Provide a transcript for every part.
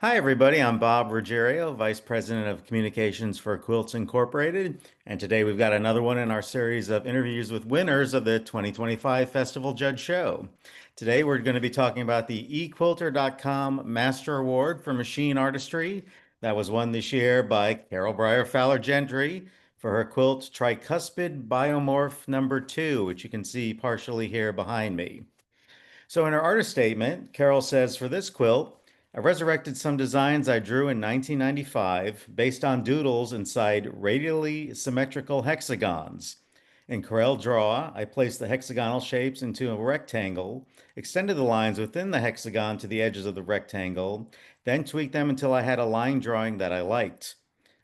Hi, everybody. I'm Bob Ruggiero, Vice President of Communications for Quilts Incorporated. And today we've got another one in our series of interviews with winners of the 2025 Festival Judge Show. Today we're going to be talking about the eQuilter.com Master Award for Machine Artistry. That was won this year by Caryl Bryer Fallert Gentry for her quilt Tricuspid Biomorph #2, which you can see partially here behind me. So in her artist statement, Carol says, for this quilt, I resurrected some designs I drew in 1995 based on doodles inside radially symmetrical hexagons. In Corel Draw, I placed the hexagonal shapes into a rectangle, extended the lines within the hexagon to the edges of the rectangle, then tweaked them until I had a line drawing that I liked.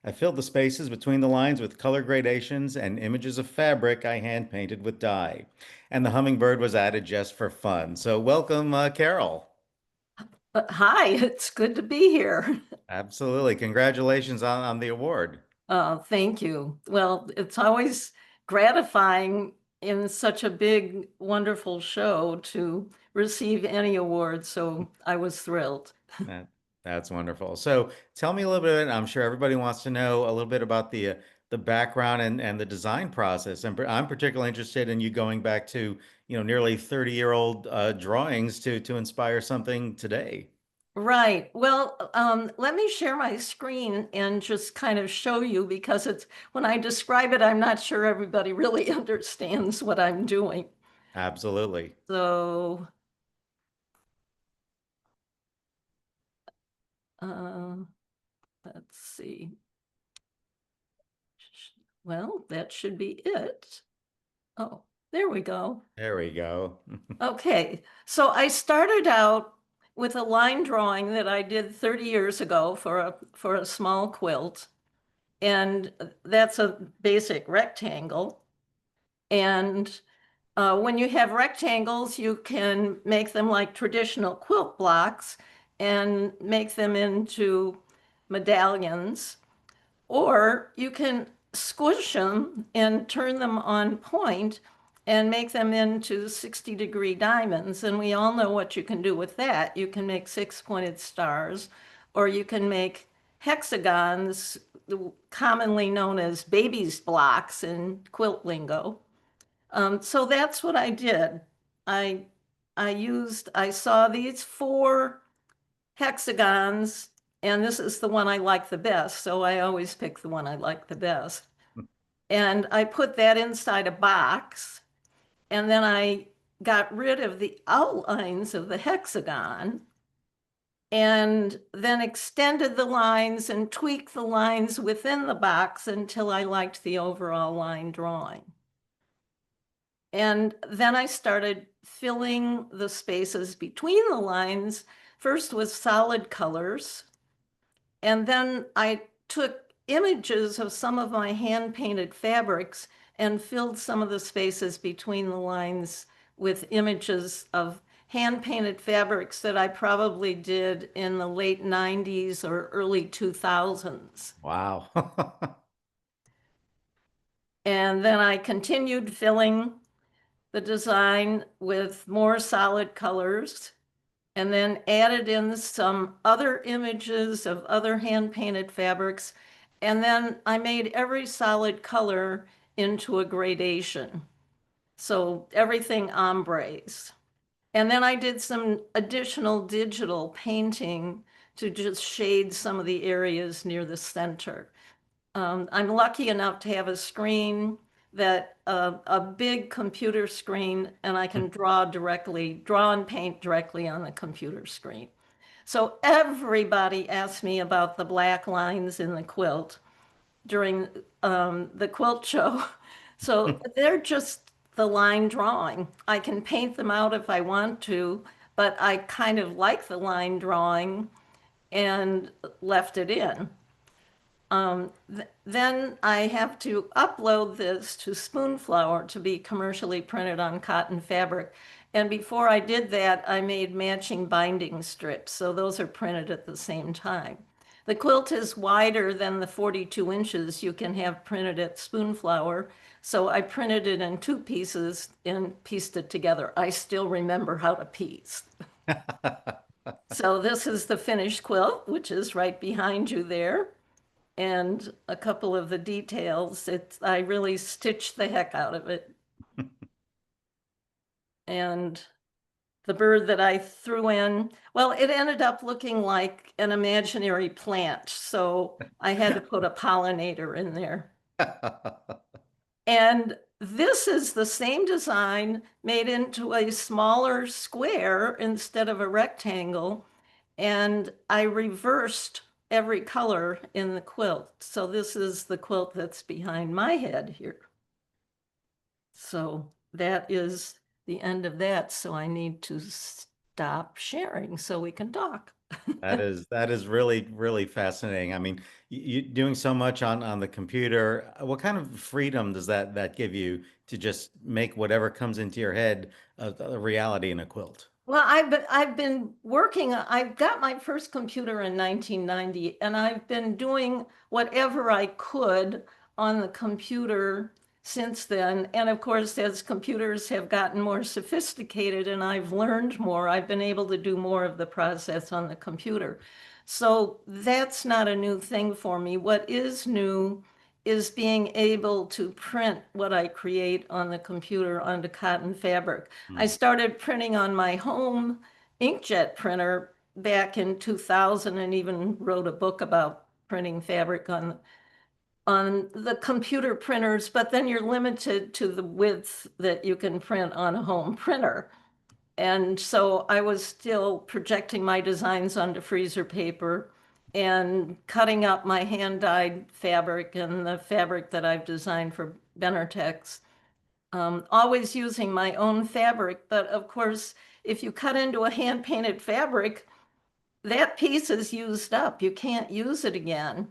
I filled the spaces between the lines with color gradations and images of fabric I hand painted with dye. And the hummingbird was added just for fun. So welcome, Carol. Hi, it's good to be here. Absolutely. Congratulations on the award. Thank you. Well, it's always gratifying in such a big, wonderful show to receive any award, so I was thrilled. That, that's wonderful. So tell me a little bit, I'm sure everybody wants to know a little bit about the background and the design process. And I'm particularly interested in you going back to, nearly 30-year-old drawings to inspire something today. Right. Well, let me share my screen and just kind of show you because it's when I describe it, I'm not sure everybody really understands what I'm doing. Absolutely. So, uh, let's see. Well, that should be it. Oh, there we go. There we go. Okay, so I started out with a line drawing that I did 30 years ago for a small quilt. And that's a basic rectangle. And when you have rectangles, you can make them like traditional quilt blocks and make them into medallions. Or you can squish them and turn them on point and make them into 60-degree diamonds. And we all know what you can do with that. You can make six-pointed stars, or you can make hexagons, commonly known as baby's blocks in quilt lingo. So that's what I did. I I saw these four hexagons, and this is the one I like the best. So I always pick the one I like the best. And I put that inside a box, and then I got rid of the outlines of the hexagon and then extended the lines and tweaked the lines within the box until I liked the overall line drawing. And then I started filling the spaces between the lines, first with solid colors. And then I took images of some of my hand painted fabrics and filled some of the spaces between the lines with images of hand painted fabrics that I probably did in the late 90s or early 2000s. Wow. And then I continued filling the design with more solid colors and then added in some other images of other hand painted fabrics. And then I made every solid color into a gradation. So everything ombres. And then I did some additional digital painting to just shade some of the areas near the center. I'm lucky enough to have a screen that a big computer screen, and I can draw and paint directly on the computer screen. So everybody asked me about the black lines in the quilt during the quilt show. So they're just the line drawing. I can paint them out if I want to, but I kind of like the line drawing and left it in. Then I have to upload this to Spoonflower to be commercially printed on cotton fabric. And before I did that, I made matching binding strips. So those are printed at the same time. The quilt is wider than the 42 inches you can have printed at Spoonflower. So I printed it in two pieces and pieced it together. I still remember how to piece. So this is the finished quilt, which is right behind you there. And a couple of the details, I really stitched the heck out of it. And the bird that I threw in, well, it ended up looking like an imaginary plant. So I had to put a pollinator in there. And this is the same design made into a smaller square instead of a rectangle. And I reversed every color in the quilt. So this is the quilt that's behind my head here. So that is the end of that. So I need to stop sharing so we can talk. That is really really fascinating. I mean, you doing so much on the computer. What kind of freedom does that give you to just make whatever comes into your head a reality in a quilt? Well, I've been working. I got my first computer in 1990, and I've been doing whatever I could on the computer since then. And of course, as computers have gotten more sophisticated and I've learned more, I've been able to do more of the process on the computer. So that's not a new thing for me. What is new is being able to print what I create on the computer onto cotton fabric. I Hmm. started printing on my home inkjet printer back in 2000 and even wrote a book about printing fabric on the computer printers, but then you're limited to the width that you can print on a home printer. And so I was still projecting my designs onto freezer paper and cutting up my hand-dyed fabric and the fabric that I've designed for Benartex, always using my own fabric. But of course, if you cut into a hand-painted fabric, that piece is used up. You can't use it again.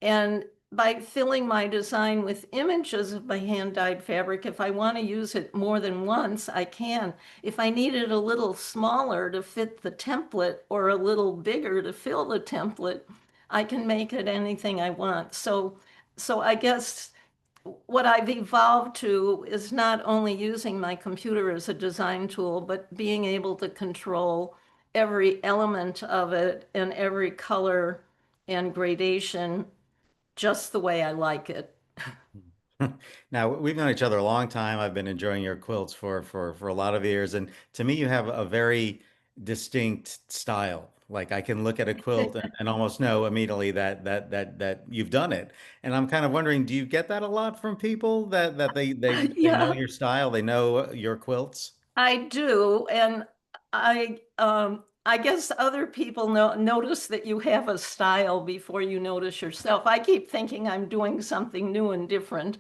And by filling my design with images of my hand-dyed fabric, if I want to use it more than once, I can. If I need it a little smaller to fit the template or a little bigger to fill the template, I can make it anything I want. So I guess what I've evolved to is not only using my computer as a design tool, but being able to control every element of it and every color and gradation just the way I like it. Now, we've known each other a long time. I've been enjoying your quilts for a lot of years, and to me, you have a very distinct style. Like I can look at a quilt and almost know immediately that you've done it. And I'm kind of wondering, do you get that a lot from people that they know Yeah, your style, they know your quilts? I do. And I guess other people notice that you have a style before you notice yourself. I keep thinking I'm doing something new and different,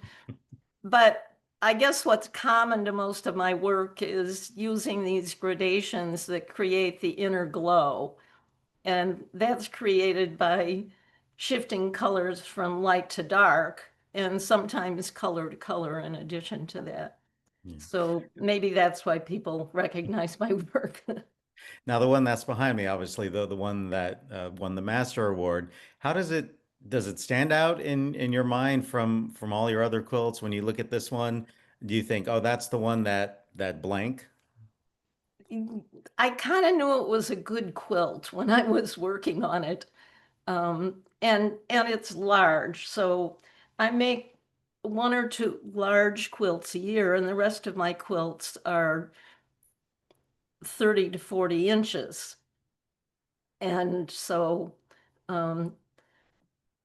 but I guess what's common to most of my work is using these gradations that create the inner glow. And that's created by shifting colors from light to dark and sometimes color to color in addition to that. Yeah. So maybe that's why people recognize my work. Now, the one that's behind me, obviously, the one that won the Master Award, how does it stand out in your mind from all your other quilts? When you look at this one, do you think, oh, that's the one that blank? I kind of knew it was a good quilt when I was working on it. And it's large. So I make one or two large quilts a year, and the rest of my quilts are 30 to 40 inches. And so um,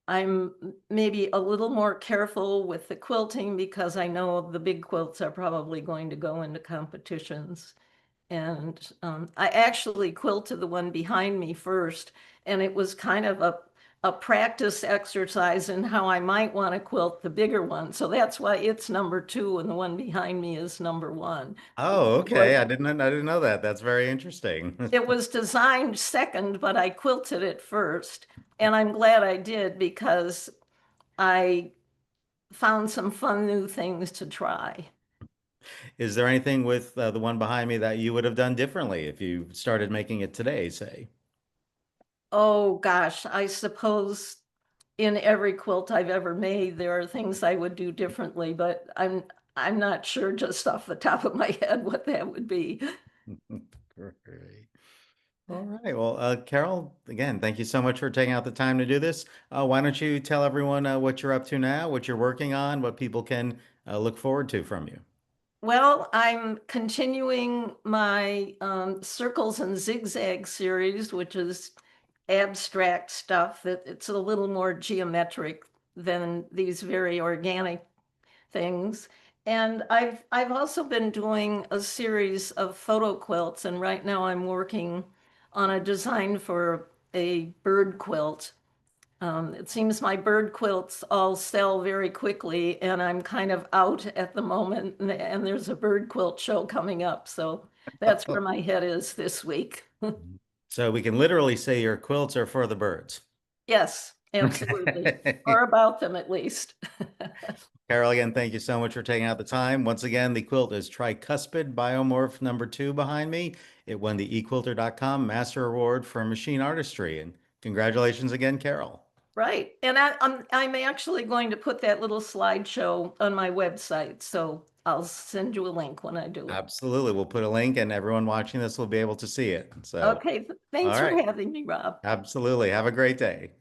I'm maybe a little more careful with the quilting because I know the big quilts are probably going to go into competitions. And I actually quilted the one behind me first, and it was kind of a practice exercise in how I might want to quilt the bigger one. So that's why it's number two, and the one behind me is number one. Oh, It was, okay. I didn't know that. That's very interesting. it was designed second, but I quilted it first. And I'm glad I did because I found some fun new things to try. Is there anything with the one behind me that you would have done differently if you started making it today, say? Oh gosh, I suppose in every quilt I've ever made, there are things I would do differently, but I'm not sure just off the top of my head what that would be. Great. All right. Well, Carol, again, thank you so much for taking out the time to do this. Why don't you tell everyone what you're up to now, what you're working on, what people can look forward to from you? Well, I'm continuing my circles and zigzag series, which is abstract stuff that it's a little more geometric than these very organic things. And I've also been doing a series of photo quilts, and right now I'm working on a design for a bird quilt. It seems my bird quilts all sell very quickly, and I'm kind of out at the moment, and there's a bird quilt show coming up. So that's where my head is this week. So we can literally say your quilts are for the birds. Yes, absolutely. Or about them at least. Carol, again, thank you so much for taking out the time. Once again, the quilt is Tricuspid Biomorph #2 behind me. It won the equilter.com Master Award for Machine Artistry. And congratulations again, Carol. Right. And I'm actually going to put that little slideshow on my website. So I'll send you a link when I do. Absolutely. We'll put a link and everyone watching this will be able to see it. So, Okay. Thanks all for right. having me, Rob. Absolutely. Have a great day.